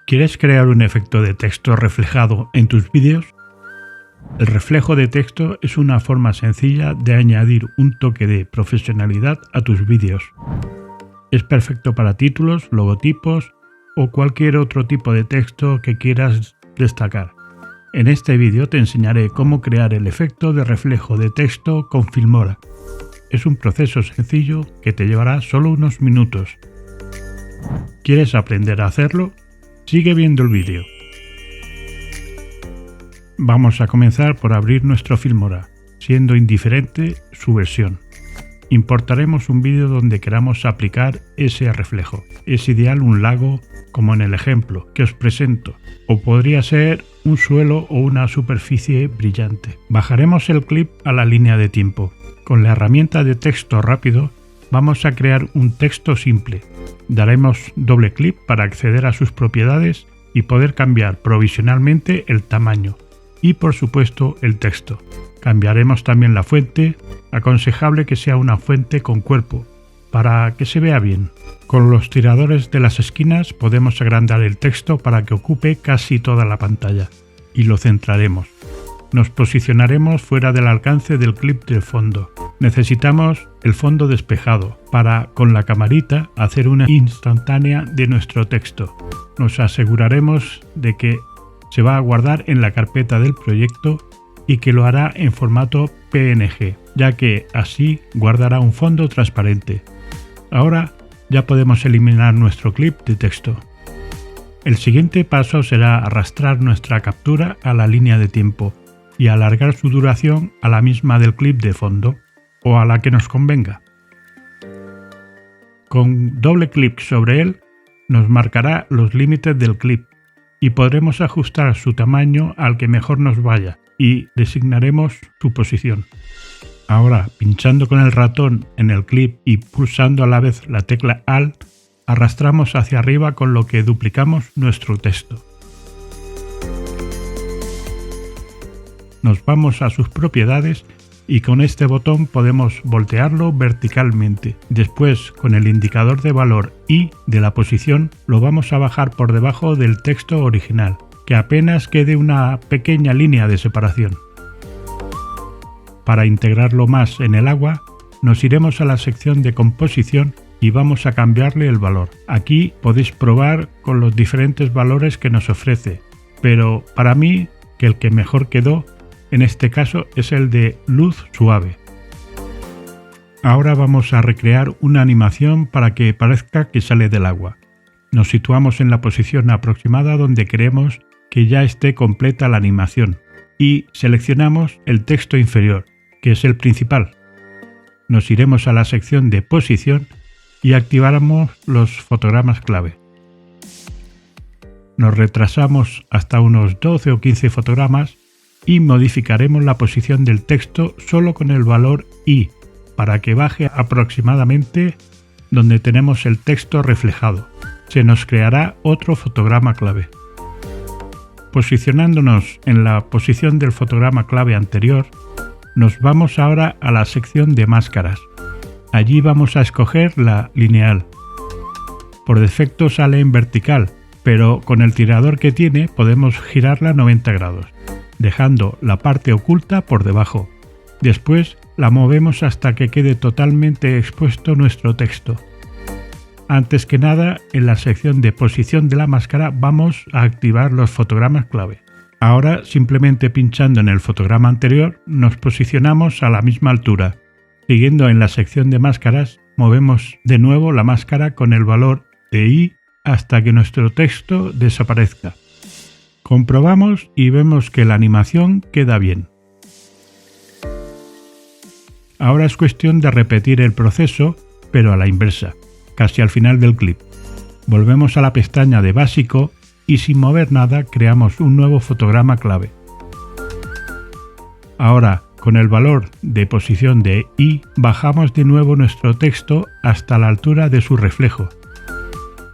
¿Quieres crear un efecto de texto reflejado en tus vídeos? El reflejo de texto es una forma sencilla de añadir un toque de profesionalidad a tus vídeos. Es perfecto para títulos, logotipos o cualquier otro tipo de texto que quieras destacar. En este vídeo te enseñaré cómo crear el efecto de reflejo de texto con Filmora. Es un proceso sencillo que te llevará solo unos minutos. ¿Quieres aprender a hacerlo? Sigue viendo el vídeo. Vamos a comenzar por abrir nuestro Filmora, siendo indiferente su versión. Importaremos un vídeo donde queramos aplicar ese reflejo. Es ideal un lago, como en el ejemplo que os presento, o podría ser un suelo o una superficie brillante. Bajaremos el clip a la línea de tiempo. Con la herramienta de texto rápido vamos a crear un texto simple. Daremos doble clic para acceder a sus propiedades y poder cambiar provisionalmente el tamaño y por supuesto el texto. Cambiaremos también la fuente, aconsejable que sea una fuente con cuerpo, para que se vea bien. Con los tiradores de las esquinas podemos agrandar el texto para que ocupe casi toda la pantalla y lo centraremos. Nos posicionaremos fuera del alcance del clip de fondo. Necesitamos el fondo despejado para, con la camarita, hacer una instantánea de nuestro texto. Nos aseguraremos de que se va a guardar en la carpeta del proyecto y que lo hará en formato PNG, ya que así guardará un fondo transparente. Ahora ya podemos eliminar nuestro clip de texto. El siguiente paso será arrastrar nuestra captura a la línea de tiempo y alargar su duración a la misma del clip de fondo o a la que nos convenga. Con doble clic sobre él nos marcará los límites del clip y podremos ajustar su tamaño al que mejor nos vaya y designaremos su posición. Ahora, pinchando con el ratón en el clip y pulsando a la vez la tecla Alt, arrastramos hacia arriba con lo que duplicamos nuestro texto. Nos vamos a sus propiedades y con este botón podemos voltearlo verticalmente. Después, con el indicador de valor y de la posición, lo vamos a bajar por debajo del texto original, que apenas quede una pequeña línea de separación. Para integrarlo más en el agua, nos iremos a la sección de composición y vamos a cambiarle el valor. Aquí podéis probar con los diferentes valores que nos ofrece, pero para mí, que el que mejor quedó en este caso es el de luz suave. Ahora vamos a recrear una animación para que parezca que sale del agua. Nos situamos en la posición aproximada donde queremos que ya esté completa la animación y seleccionamos el texto inferior, que es el principal. Nos iremos a la sección de posición y activaremos los fotogramas clave. Nos retrasamos hasta unos 12 o 15 fotogramas y modificaremos la posición del texto solo con el valor I para que baje aproximadamente donde tenemos el texto reflejado. Se nos creará otro fotograma clave. Posicionándonos en la posición del fotograma clave anterior, nos vamos ahora a la sección de máscaras. Allí vamos a escoger la lineal. Por defecto sale en vertical, pero con el tirador que tiene podemos girarla 90 grados. Dejando la parte oculta por debajo. Después la movemos hasta que quede totalmente expuesto nuestro texto. Antes que nada, en la sección de posición de la máscara vamos a activar los fotogramas clave. Ahora, simplemente pinchando en el fotograma anterior, nos posicionamos a la misma altura. Siguiendo en la sección de máscaras, movemos de nuevo la máscara con el valor de I hasta que nuestro texto desaparezca. Comprobamos y vemos que la animación queda bien. Ahora es cuestión de repetir el proceso, pero a la inversa, casi al final del clip. Volvemos a la pestaña de básico y sin mover nada creamos un nuevo fotograma clave. Ahora, con el valor de posición de I, bajamos de nuevo nuestro texto hasta la altura de su reflejo.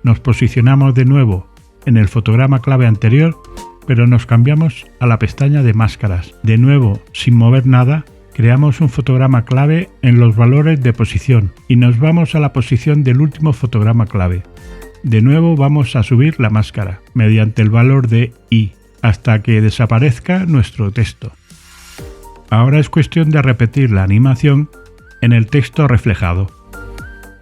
Nos posicionamos de nuevo en el fotograma clave anterior, pero nos cambiamos a la pestaña de máscaras. De nuevo, sin mover nada, creamos un fotograma clave en los valores de posición y nos vamos a la posición del último fotograma clave. De nuevo vamos a subir la máscara mediante el valor de i hasta que desaparezca nuestro texto. Ahora es cuestión de repetir la animación en el texto reflejado.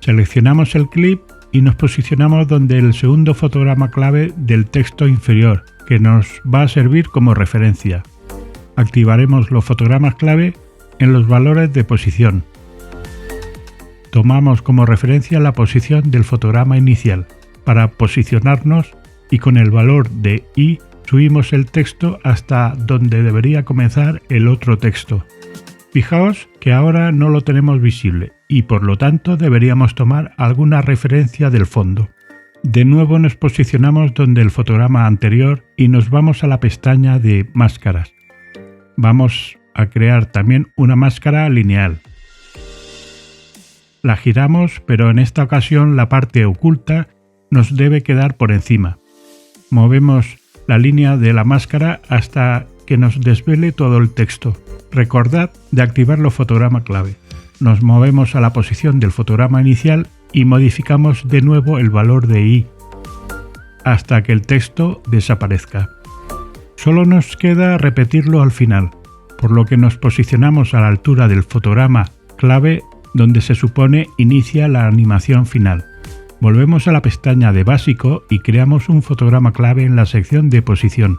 Seleccionamos el clip y nos posicionamos donde el segundo fotograma clave del texto inferior, que nos va a servir como referencia. Activaremos los fotogramas clave en los valores de posición. Tomamos como referencia la posición del fotograma inicial para posicionarnos y con el valor de i subimos el texto hasta donde debería comenzar el otro texto. Fijaos que ahora no lo tenemos visible y por lo tanto deberíamos tomar alguna referencia del fondo. De nuevo nos posicionamos donde el fotograma anterior y nos vamos a la pestaña de máscaras. Vamos a crear también una máscara lineal. La giramos, pero en esta ocasión la parte oculta nos debe quedar por encima. Movemos la línea de la máscara hasta que nos desvele todo el texto. Recordad de activar los fotogramas clave. Nos movemos a la posición del fotograma inicial y modificamos de nuevo el valor de i hasta que el texto desaparezca. Solo nos queda repetirlo al final, por lo que nos posicionamos a la altura del fotograma clave donde se supone inicia la animación final. Volvemos a la pestaña de básico y creamos un fotograma clave en la sección de posición.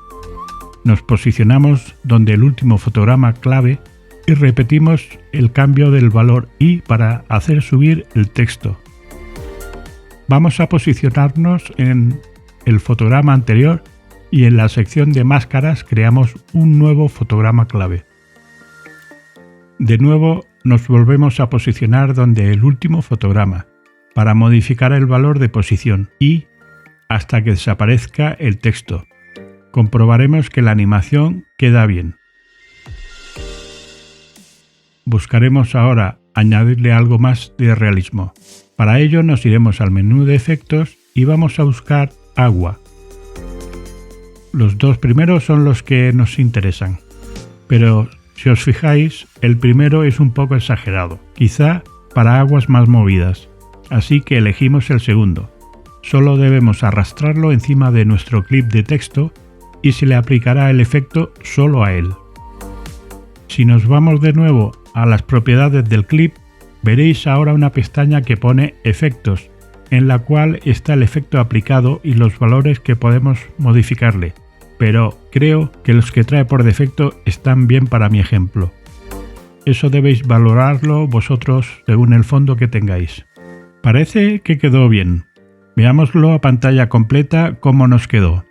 Nos posicionamos donde el último fotograma clave y repetimos el cambio del valor i para hacer subir el texto. Vamos a posicionarnos en el fotograma anterior y en la sección de máscaras creamos un nuevo fotograma clave. De nuevo nos volvemos a posicionar donde el último fotograma para modificar el valor de posición i hasta que desaparezca el texto. Comprobaremos que la animación queda bien. Buscaremos ahora añadirle algo más de realismo. Para ello nos iremos al menú de efectos y vamos a buscar agua. Los dos primeros son los que nos interesan, pero si os fijáis, el primero es un poco exagerado, quizá para aguas más movidas. Así que elegimos el segundo. Solo debemos arrastrarlo encima de nuestro clip de texto y se le aplicará el efecto solo a él. Si nos vamos de nuevo a las propiedades del clip, veréis ahora una pestaña que pone Efectos, en la cual está el efecto aplicado y los valores que podemos modificarle, pero creo que los que trae por defecto están bien para mi ejemplo. Eso debéis valorarlo vosotros según el fondo que tengáis. Parece que quedó bien. Veámoslo a pantalla completa cómo nos quedó.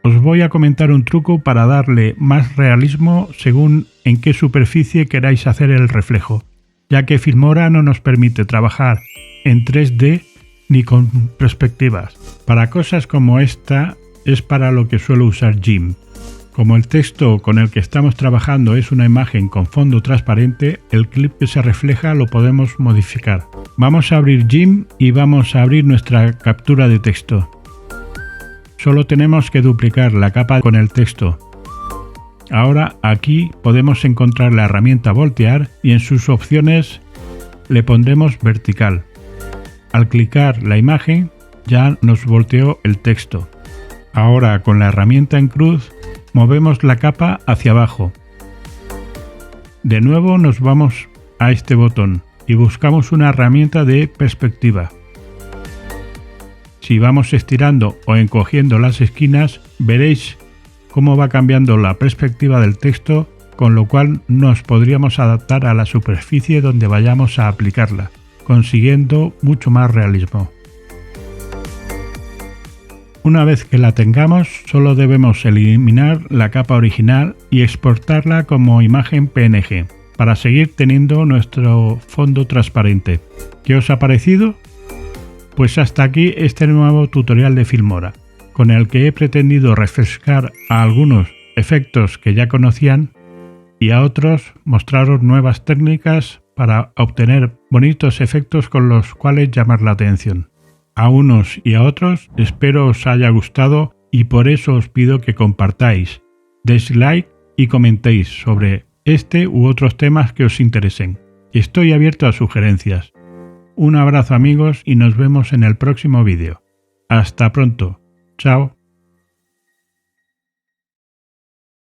Os voy a comentar un truco para darle más realismo según en qué superficie queráis hacer el reflejo, ya que Filmora no nos permite trabajar en 3D ni con perspectivas. Para cosas como esta es para lo que suelo usar GIMP. Como el texto con el que estamos trabajando es una imagen con fondo transparente, el clip que se refleja lo podemos modificar. Vamos a abrir GIMP y vamos a abrir nuestra captura de texto. Solo tenemos que duplicar la capa con el texto. Ahora aquí podemos encontrar la herramienta voltear y en sus opciones le pondremos vertical. Al clicar la imagen ya nos volteó el texto. Ahora con la herramienta en cruz movemos la capa hacia abajo. De nuevo nos vamos a este botón y buscamos una herramienta de perspectiva. Si vamos estirando o encogiendo las esquinas, veréis cómo va cambiando la perspectiva del texto, con lo cual nos podríamos adaptar a la superficie donde vayamos a aplicarla, consiguiendo mucho más realismo. Una vez que la tengamos, solo debemos eliminar la capa original y exportarla como imagen PNG para seguir teniendo nuestro fondo transparente. ¿Qué os ha parecido? Pues hasta aquí este nuevo tutorial de Filmora, con el que he pretendido refrescar a algunos efectos que ya conocían y a otros mostraros nuevas técnicas para obtener bonitos efectos con los cuales llamar la atención. A unos y a otros espero os haya gustado y por eso os pido que compartáis, deis like y comentéis sobre este u otros temas que os interesen. Estoy abierto a sugerencias. Un abrazo amigos y nos vemos en el próximo vídeo. Hasta pronto. Chao.